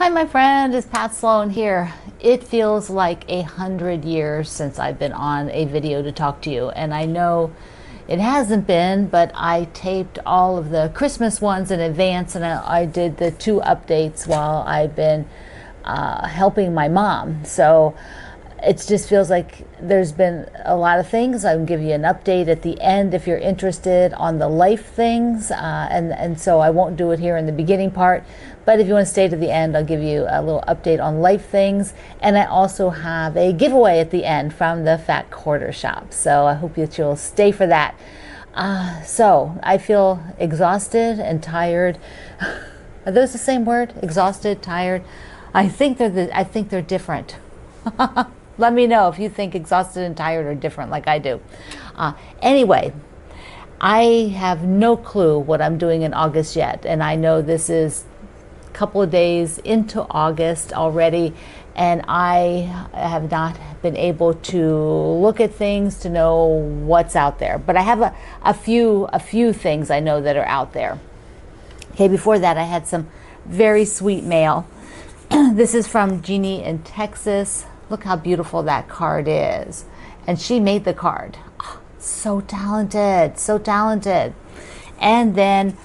Hi, my friend, it's Pat Sloan here. It feels like 100 years since I've been on a video to talk to you, and I know it hasn't been, but I taped all of the Christmas ones in advance, and I did the 2 updates while I've been helping my mom. So it just feels like there's been a lot of things. I can give you an update at the end if you're interested on the life things, and so I won't do it here in the beginning part, but if you want to stay to the end, I'll give you a little update on life things. And I also have a giveaway at the end from the Fat Quarter Shop, so I hope that you'll stay for that. So I feel exhausted and tired. Are those the same word? Exhausted, tired? I think they're different. Let me know if you think exhausted and tired are different like I do. Anyway, I have no clue what I'm doing in August yet, and I know this is a couple of days into August already, and I have not been able to look at things to know what's out there. But I have a few things I know that are out there. Okay, before that I had some very sweet mail. This is from Jeannie in Texas. Look how beautiful that card is. And she made the card. Oh, so talented, so talented. And then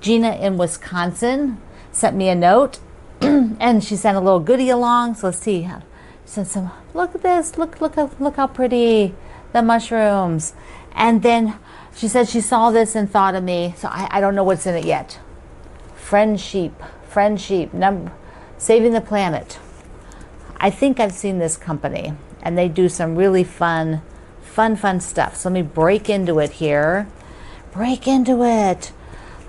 Gina in Wisconsin sent me a note and she sent a little goodie along. So let's see. She sent some, look at this, look how pretty, the mushrooms. And then she said she saw this and thought of me. So I don't know what's in it yet. Friendship, saving the planet. I think I've seen this company, and they do some really fun stuff. So let me break into it here. Break into it.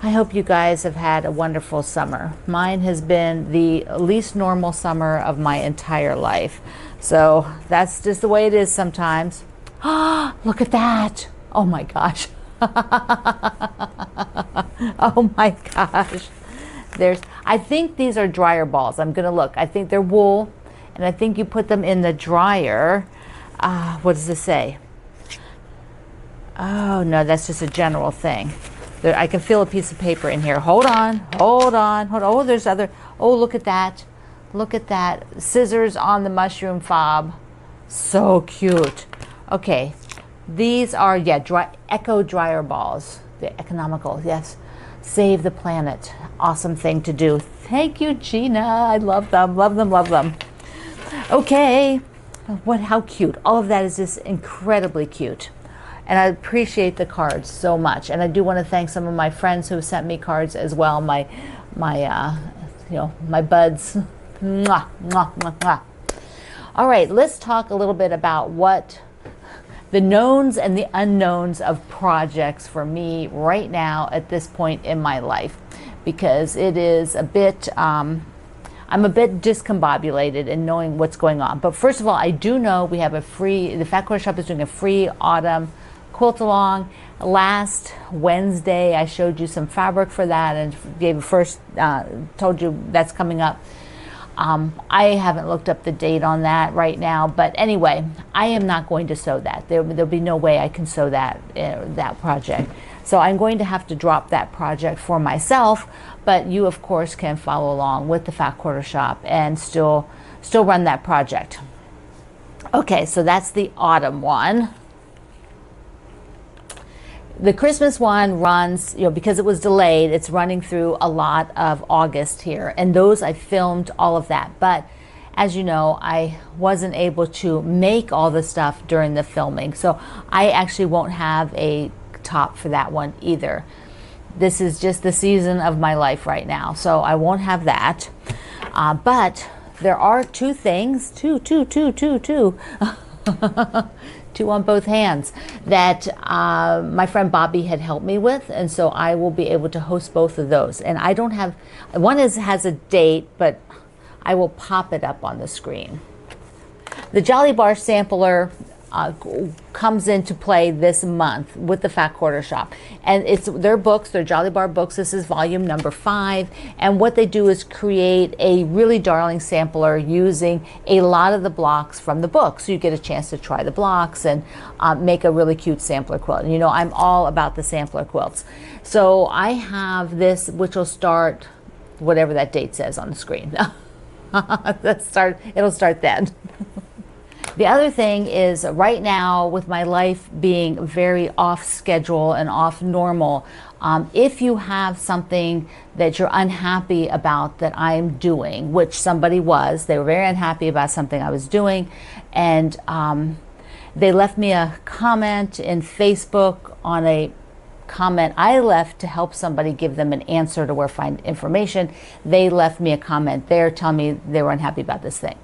I hope you guys have had a wonderful summer. Mine has been the least normal summer of my entire life. So that's just the way it is sometimes. Ah, look at that. Oh my gosh. Oh my gosh. I think these are dryer balls. I'm gonna look. I think they're wool. And I think you put them in the dryer. What does this say? Oh, no, that's just a general thing. I can feel a piece of paper in here. Hold on. Oh, there's other. Oh, look at that. Look at that. Scissors on the mushroom fob. So cute. Okay, these are, Eco dryer balls. They're economical, yes. Save the planet. Awesome thing to do. Thank you, Gina. I love them, love them, love them. Okay, how cute. All of that is just incredibly cute. And I appreciate the cards so much. And I do want to thank some of my friends who sent me cards as well. My buds. Mwah, mwah, mwah, mwah. All right, let's talk a little bit about what the knowns and the unknowns of projects for me right now at this point in my life, because it is a bit, I'm a bit discombobulated in knowing what's going on. But first of all, I do know we have the Fat Quarter Shop is doing a free autumn quilt along. Last Wednesday, I showed you some fabric for that and told you that's coming up. I haven't looked up the date on that right now, but anyway, I am not going to sew that. There'll be no way I can sew that project. So I'm going to have to drop that project for myself, but you of course can follow along with the Fat Quarter Shop and still run that project. Okay, so that's the autumn one. The Christmas one runs, because it was delayed, it's running through a lot of August here. And those, I filmed all of that. But as you know, I wasn't able to make all the stuff during the filming. So I actually won't have a top for that one either. This is just the season of my life right now. So I won't have that. But there are 2 things, two on both hands, that my friend Bobby had helped me with, and so I will be able to host both of those. And I don't have, one has a date, but I will pop it up on the screen. The Jolly Bar sampler comes into play this month with the Fat Quarter Shop, and it's their books, their Jolly Bar books. This is volume number 5, and what they do is create a really darling sampler using a lot of the blocks from the book, so you get a chance to try the blocks and make a really cute sampler quilt. And I'm all about the sampler quilts. So I have this, which will start whatever that date says on the screen. It'll start then. The other thing is right now, with my life being very off schedule and off normal, if you have something that you're unhappy about that I'm doing, which somebody was, they were very unhappy about something I was doing, and they left me a comment in Facebook on a comment I left to help somebody give them an answer to where find information. They left me a comment there telling me they were unhappy about this thing.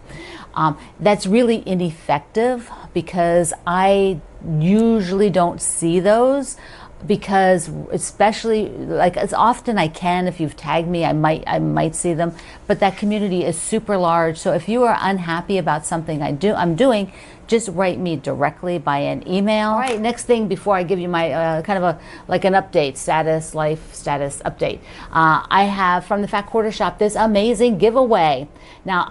That's really ineffective because I usually don't see those, because especially like as often I can, if you've tagged me, I might see them, but that community is super large. So if you are unhappy about something I'm doing, just write me directly by an email. All right, next thing before I give you my kind of like an update, life status update. I have from the Fat Quarter Shop this amazing giveaway. Now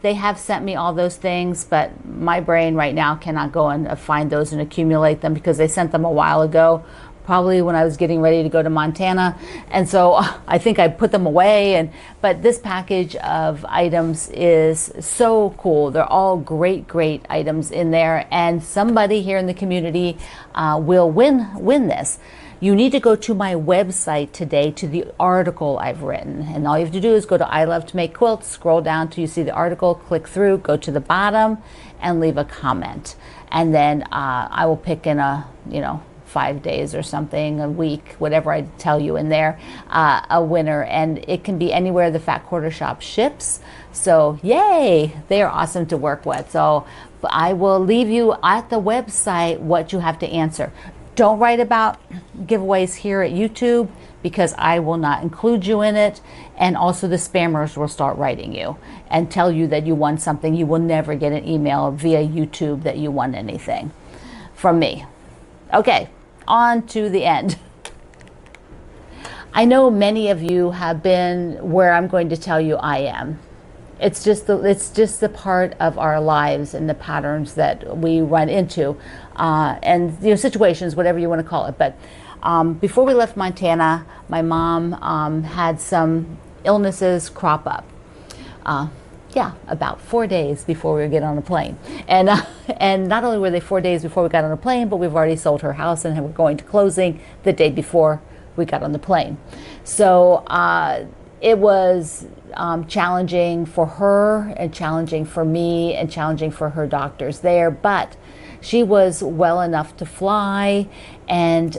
they have sent me all those things, but my brain right now cannot go and find those and accumulate them because they sent them a while ago, probably when I was getting ready to go to Montana. And so I think I put them away. But this package of items is so cool. They're all great items in there. And somebody here in the community will win this. You need to go to my website today to the article I've written. And all you have to do is go to I Love to Make Quilts, scroll down till you see the article, click through, go to the bottom and leave a comment. And then I will pick in 5 days or something, a week, whatever I tell you in there, a winner. And it can be anywhere the Fat Quarter Shop ships. So yay, they are awesome to work with. So I will leave you at the website what you have to answer. Don't write about giveaways here at YouTube because I will not include you in it. And also the spammers will start writing you and tell you that you won something. You will never get an email via YouTube that you won anything from me. Okay, on to the end. I know many of you have been where I'm going to tell you I am. It's just the part of our lives and the patterns that we run into, and situations, whatever you want to call it. But before we left Montana, my mom had some illnesses crop up. About 4 days before we would get on a plane, and not only were they 4 days before we got on a plane, but we've already sold her house and we're going to closing the day before we got on the plane. So it was challenging for her and challenging for me and challenging for her doctors there, but she was well enough to fly, and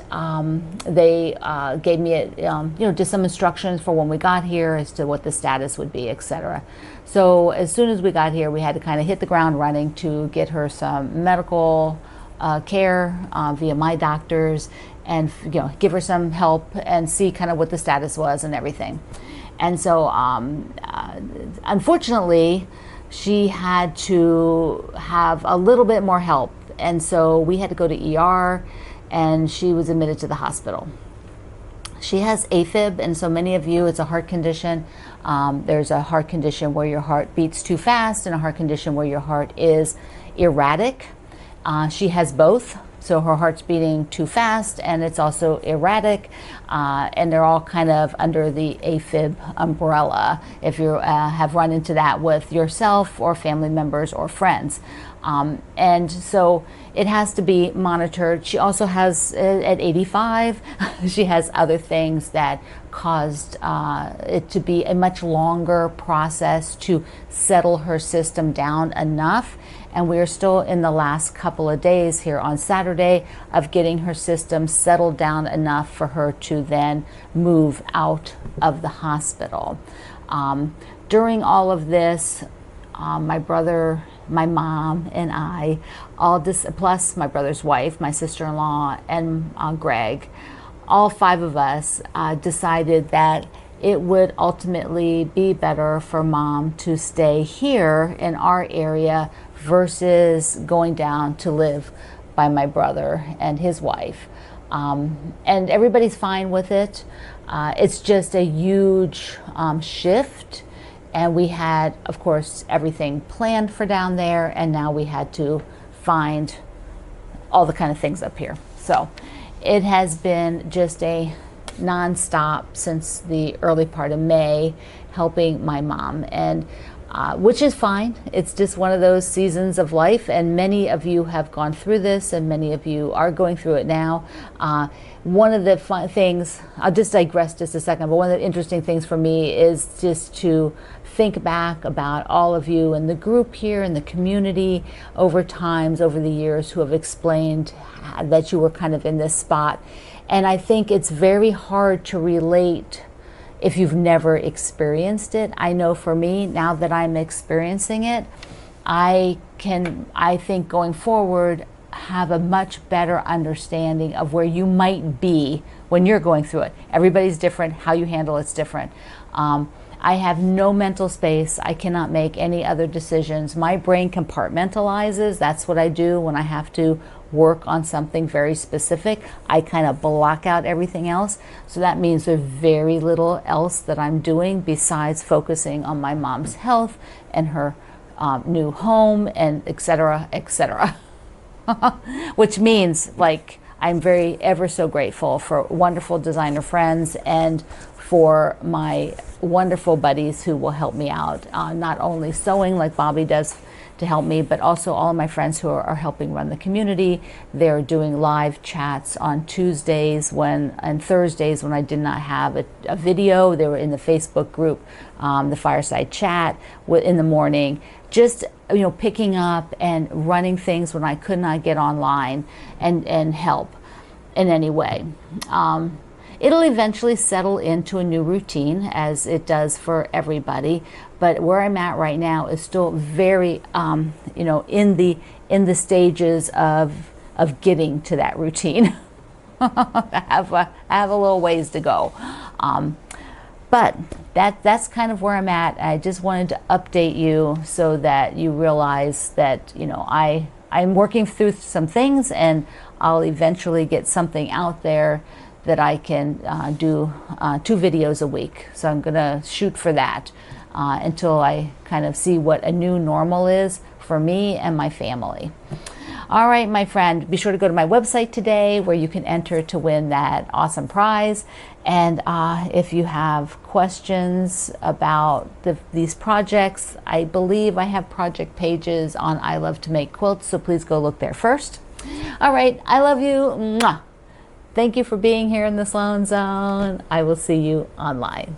they gave me just some instructions for when we got here as to what the status would be, etc. So as soon as we got here, we had to kind of hit the ground running to get her some medical care via my doctors, and give her some help and see kind of what the status was and everything. And so unfortunately, she had to have a little bit more help. And so we had to go to ER, and she was admitted to the hospital. She has AFib, and so many of you, it's a heart condition. There's a heart condition where your heart beats too fast and a heart condition where your heart is erratic. She has both. So her heart's beating too fast and it's also erratic, and they're all kind of under the AFib umbrella if you have run into that with yourself or family members or friends. And so it has to be monitored. She also has, at 85, she has other things that caused it to be a much longer process to settle her system down enough. And we are still in the last couple of days here on Saturday of getting her system settled down enough for her to then move out of the hospital. During all of this, my brother, my mom, and I, plus my brother's wife, my sister-in-law, and Greg, all 5 of us decided that it would ultimately be better for Mom to stay here in our area versus going down to live by my brother and his wife. And everybody's fine with it. It's just a huge shift. And we had, of course, everything planned for down there, and now we had to find all the kind of things up here. So it has been just a nonstop since the early part of May, helping my mom. And which is fine. It's just one of those seasons of life, and many of you have gone through this, and many of you are going through it now. One of the fun things, I'll just digress just a second, but one of the interesting things for me is just to think back about all of you in the group here in the community over the years who have explained that you were kind of in this spot. And I think it's very hard to relate if you've never experienced it. I know for me, now that I'm experiencing it, I think going forward, have a much better understanding of where you might be when you're going through it. Everybody's different. How you handle it's different. I have no mental space. I cannot make any other decisions. My brain compartmentalizes. That's what I do when I have to work on something very specific. I kind of block out everything else. So that means there's very little else that I'm doing besides focusing on my mom's health and her new home and et cetera, which means, like, I'm very ever so grateful for wonderful designer friends and for my wonderful buddies who will help me out, not only sewing like Bobby does to help me, but also all of my friends who are helping run the community. They're doing live chats on Tuesdays and Thursdays when I did not have a video. They were in the Facebook group, the fireside chat in the morning, just picking up and running things when I could not get online and help in any way. It'll eventually settle into a new routine, as it does for everybody. But where I'm at right now is still very, in the stages of getting to that routine. I have a little ways to go. But that's kind of where I'm at. I just wanted to update you so that you realize that, I'm working through some things, and I'll eventually get something out there that I can do 2 videos a week. So I'm gonna shoot for that until I kind of see what a new normal is for me and my family. All right, my friend, be sure to go to my website today where you can enter to win that awesome prize. And if you have questions about these projects, I believe I have project pages on I Love to Make Quilts, so please go look there first. All right, I love you. Mwah. Thank you for being here in the Sloan Zone. I will see you online.